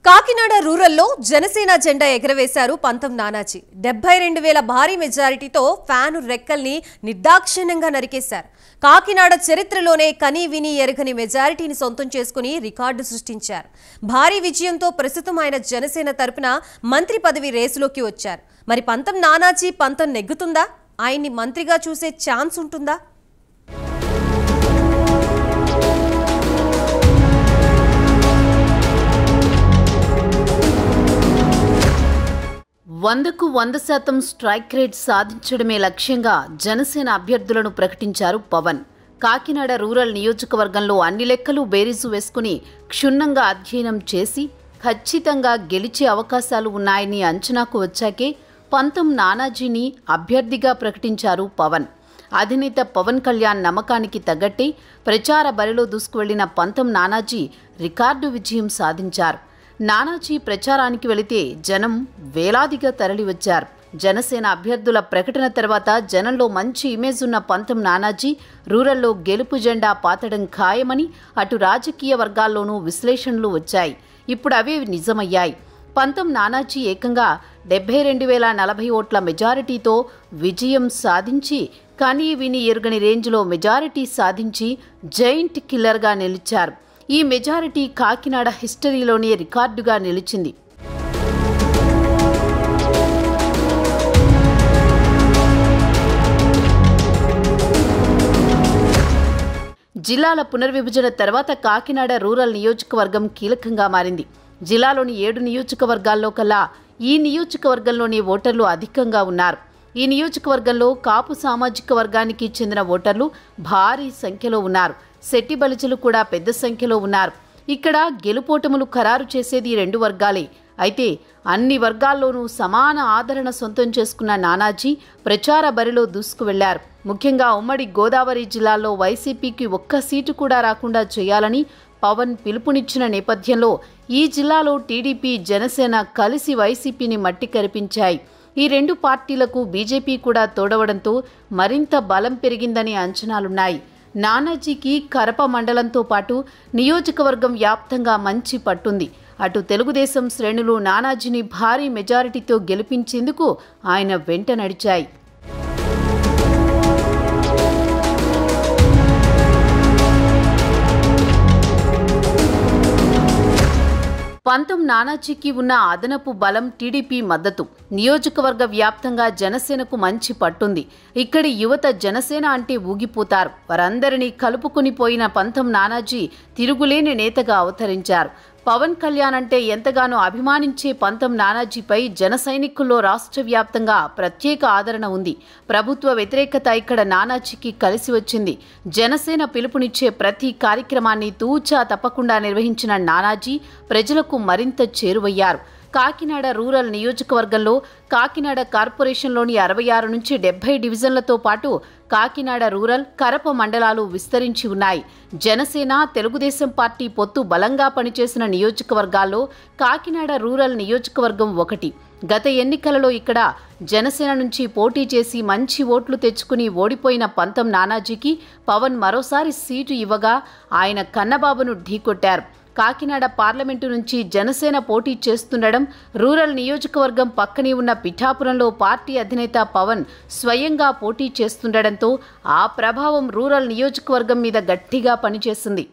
కాకినాడ రూరల్లో జనసేన జెండా ఎగరవేశారు పంతం నానాజీ. 72,000 భారీ మెజారిటీతో ఫ్యాను రెక్కల్ని నిర్దాక్షిణ్యంగా నరికేశారు. కాకినాడ చరిత్రలోనే కనీ విని ఎరగని మెజారిటీని సొంతం చేసుకుని రికార్డు సృష్టించారు. భారీ విజయంతో ప్రస్తుతం ఆయన జనసేన తరపున మంత్రి పదవి రేసులోకి వచ్చారు. మరి పంతం నానాజీ పంతం నెగ్గుతుందా? ఆయన్ని మంత్రిగా చూసే ఛాన్స్ ఉంటుందా? వందకు 100% స్ట్రైక్ రేట్ సాధించడమే లక్ష్యంగా జనసేన అభ్యర్థులను ప్రకటించారు పవన్. కాకినాడ రూరల్ నియోజకవర్గంలో అన్ని లెక్కలు బేరీజు వేసుకుని క్షుణ్ణంగా అధ్యయనం చేసి ఖచ్చితంగా గెలిచే అవకాశాలు ఉన్నాయని అంచనాకు వచ్చాకే పంతం నానాజీని అభ్యర్థిగా ప్రకటించారు పవన్. అధినేత పవన్ కళ్యాణ్ నమ్మకానికి తగ్గట్టే ప్రచార బరిలో దూసుకువెళ్లిన పంతం నానాజీ రికార్డు విజయం సాధించారు. నానాజీ ప్రచారానికి వెళితే జనం వేలాదిగా తరలివచ్చారు. జనసేన అభ్యర్థుల ప్రకటన తర్వాత జనంలో మంచి ఇమేజ్ ఉన్న పంతం నానాజీ రూరల్లో గెలుపు జెండా పాతడం ఖాయమని అటు రాజకీయ వర్గాల్లోనూ విశ్లేషణలు వచ్చాయి. ఇప్పుడు అవే నిజమయ్యాయి. పంతం నానాజీ ఏకంగా 72,040 ఓట్ల మెజారిటీతో విజయం సాధించి కనీ విని ఎరుగని రేంజ్లో మెజారిటీ సాధించి జైంట్ కిల్లర్గా నిలిచారు. ఈ మెజారిటీ కాకినాడ హిస్టరీలోనే రికార్డుగా నిలిచింది. జిల్లాల పునర్విభజన తర్వాత కాకినాడ రూరల్ నియోజకవర్గం కీలకంగా మారింది. జిల్లాలోని 7 నియోజకవర్గాల్లో కల్లా ఈ నియోజకవర్గంలోని ఓటర్లు అధికంగా ఉన్నారు. ఈ నియోజకవర్గంలో కాపు సామాజిక వర్గానికి చెందిన ఓటర్లు భారీ సంఖ్యలో ఉన్నారు. శెట్టి బలిజలు కూడా పెద్ద సంఖ్యలో ఉన్నారు. ఇక్కడ గెలుపోటములు ఖరారు చేసేది 2 వర్గాలే. అయితే అన్ని వర్గాల్లోనూ సమాన ఆదరణ సొంతం చేసుకున్న నానాజీ ప్రచార బరిలో దూసుకువెళ్లారు. ముఖ్యంగా ఉమ్మడి గోదావరి జిల్లాలో వైసీపీకి ఒక్క సీటు కూడా రాకుండా చేయాలని పవన్ పిలుపునిచ్చిన నేపథ్యంలో ఈ జిల్లాలో టీడీపీ జనసేన కలిసి వైసీపీని మట్టి కరిపించాయి. ఈ 2 పార్టీలకు బీజేపీ కూడా తోడవడంతో మరింత బలం పెరిగిందని అంచనాలున్నాయి. నానాజీకి కరప మండలంతో పాటు నియోజకవర్గం వ్యాప్తంగా మంచి పట్టుంది. అటు తెలుగుదేశం శ్రేణులు నానాజీని భారీ మెజారిటీతో గెలిపించేందుకు ఆయన వెంట నడిచాయి. పంతం నానాజీకి ఉన్న అదనపు బలం టీడీపీ మద్దతు. నియోజకవర్గ వ్యాప్తంగా జనసేనకు మంచి పట్టుంది. ఇక్కడి యువత జనసేన అంటే ఊగిపోతారు. వారందరినీ కలుపుకుని పోయిన పంతం నానాజీ తిరుగులేని నేతగా అవతరించారు. పవన్ కళ్యాణ్ అంటే ఎంతగానో అభిమానించే పంతం నానాజీపై జన సైనికుల్లో రాష్ట్ర వ్యాప్తంగా ప్రత్యేక ఆదరణ ఉంది. ప్రభుత్వ వ్యతిరేకత ఇక్కడ నానాజీకి కలిసి వచ్చింది. జనసేన పిలుపునిచ్చే ప్రతి కార్యక్రమాన్ని తూచా తప్పకుండా నిర్వహించిన నానాజీ ప్రజలకు మరింత చేరువయ్యారు. కాకినాడ రూరల్ నియోజకవర్గంలో కాకినాడ కార్పొరేషన్లోని 66 నుంచి 70 డివిజన్లతో పాటు కాకినాడ రూరల్, కరప మండలాలు విస్తరించి ఉన్నాయి. జనసేన, తెలుగుదేశం పార్టీ పొత్తు బలంగా పనిచేసిన నియోజకవర్గాల్లో కాకినాడ రూరల్ నియోజకవర్గం ఒకటి. గత ఎన్నికలలో ఇక్కడ జనసేన నుంచి పోటీ చేసి మంచి ఓట్లు తెచ్చుకుని ఓడిపోయిన పంతం నానాజీకి పవన్ మరోసారి సీటు ఇవ్వగా ఆయన కన్నబాబును ఢీకొట్టారు. కాకినాడ పార్లమెంటు నుంచి జనసేన పోటీ చేస్తుండడం, రూరల్ నియోజకవర్గం పక్కనే ఉన్న పిఠాపురంలో పార్టీ అధినేత పవన్ స్వయంగా పోటీ చేస్తుండడంతో ఆ ప్రభావం రూరల్ నియోజకవర్గం మీద గట్టిగా పనిచేసింది.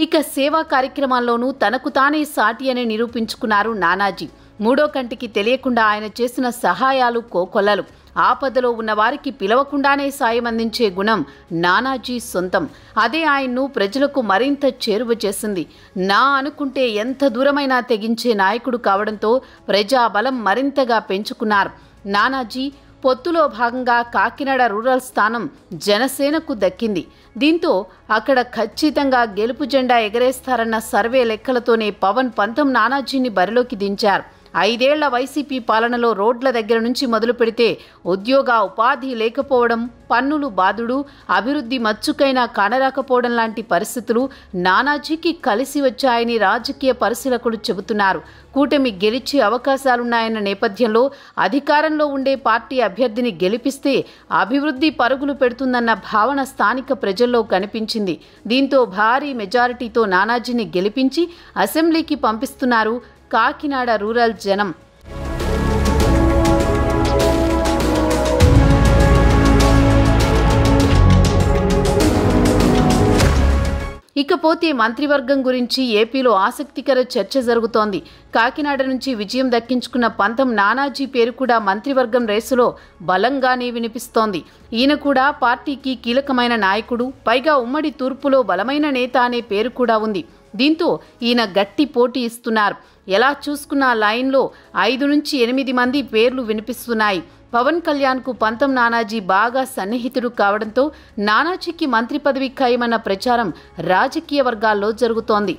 ఇక సేవా కార్యక్రమాల్లోనూ తనకు తానే సాటి అని నిరూపించుకున్నారు నానాజీ. మూడో కంటికి తెలియకుండా ఆయన చేసిన సహాయాలు కోకొల్లలు. ఆపదలో ఉన్న వారికి పిలవకుండానే సాయం అందించే గుణం నానాజీ సొంతం. అదే ఆయన్ను ప్రజలకు మరింత చేరువ చేసింది. నా అనుకుంటే ఎంత దూరమైనా తెగించే నాయకుడు కావడంతో ప్రజాబలం మరింతగా పెంచుకున్నారు. నానాజీ పొత్తులో భాగంగా కాకినాడ రూరల్ స్థానం జనసేనకు దక్కింది. దీంతో అక్కడ ఖచ్చితంగా గెలుపు జెండా ఎగరేస్తారన్న సర్వే లెక్కలతోనే పవన్ పంతం నానాజీని బరిలోకి దించారు. 5 ఏళ్ల వైసీపీ పాలనలో రోడ్ల దగ్గర నుంచి మొదలు పెడితే ఉద్యోగ ఉపాధి లేకపోవడం, పన్నులు బాదుడు, అభివృద్ధి మచ్చుకైనా కానరాకపోవడం లాంటి పరిస్థితులు నానాజీకి కలిసి వచ్చాయని రాజకీయ పరిశీలకులు చెబుతున్నారు. కూటమి గెలిచే అవకాశాలున్నాయన్న నేపథ్యంలో అధికారంలో ఉండే పార్టీ అభ్యర్థిని గెలిపిస్తే అభివృద్ధి పరుగులు పెడుతుందన్న భావన స్థానిక ప్రజల్లో కనిపించింది. దీంతో భారీ మెజారిటీతో నానాజీని గెలిపించి అసెంబ్లీకి పంపిస్తున్నారు కాకినాడ రూరల్ జనం. ఇకపోతే మంత్రివర్గం గురించి ఏపీలో ఆసక్తికర చర్చ జరుగుతోంది. కాకినాడ నుంచి విజయం దక్కించుకున్న పంతం నానాజీ పేరు కూడా మంత్రివర్గం రేసులో బలంగానే వినిపిస్తోంది. ఈయన కూడా పార్టీకి కీలకమైన నాయకుడు, పైగా ఉమ్మడి తూర్పులో బలమైన నేత అనే పేరు కూడా ఉంది. దీంతో ఈయన గట్టి పోటీ ఇస్తున్నారు. ఎలా చూసుకున్న లైన్లో 5 నుంచి 8 మంది పేర్లు వినిపిస్తున్నాయి. పవన్ కళ్యాణ్కు పంతం నానాజీ బాగా సన్నిహితుడు కావడంతో నానాజీకి మంత్రి పదవి ఖాయమన్న ప్రచారం రాజకీయ వర్గాల్లో జరుగుతోంది.